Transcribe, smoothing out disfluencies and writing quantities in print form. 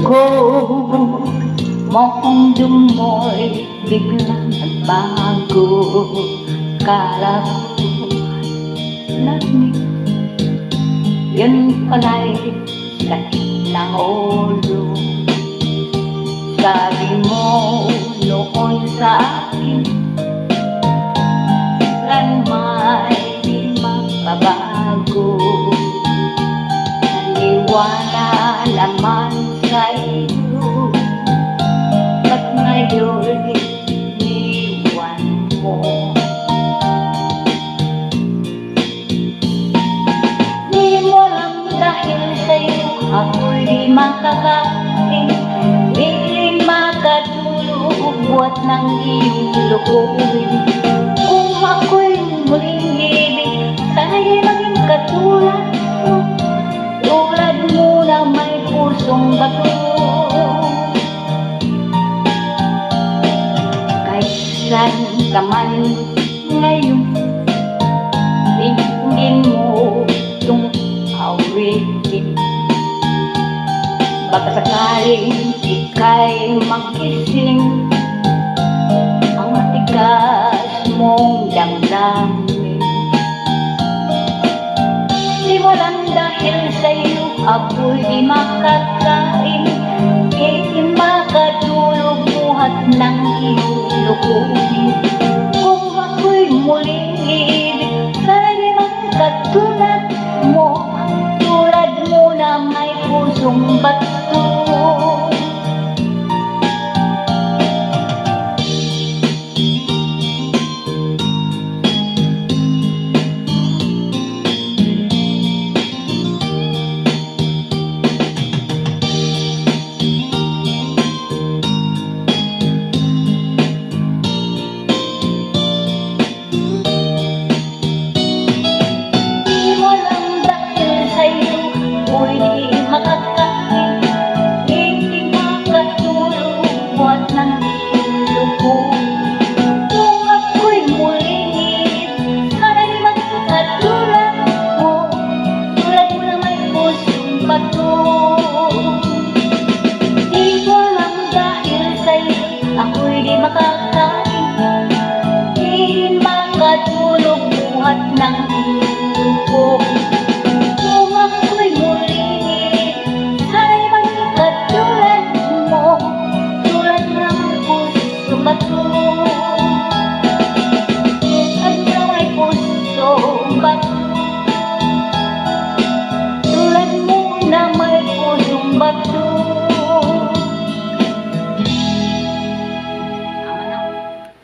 ko, mundo mo'y biglang nagbago. Kala ko narinig, yun pala'y sakit ng ulo. Sabi mo noon sa akin, may di magbabago. Naniwala naman sa'yo, ba't ngayon iniwan mo? Di mo lang dahil sa'yo ako'y di makakain, di makatulog buhat ng iyong lokohin. Kung ako'y muling ibig, sana'y maging katulad mo, tulad mo na may pusong bato. Kahit saan ka man ngayon, tingin mo itong awitin. Baka sakaling ika'y magising, ang matigas mong damdamin. Di mo lang dahil sa'yo ako'y di makakain, di makatulog buhat ng iyong lokohin. Kung ako'y muling ibig, sana'y magkatulad mo, tulad mo na may pusong bato. Di ko lang dahil sa'yo ako'y di makakain, di makatulog buhat ng luko. Kung ako'y muling sana'y maging katulad mo, tulad ng puso bato.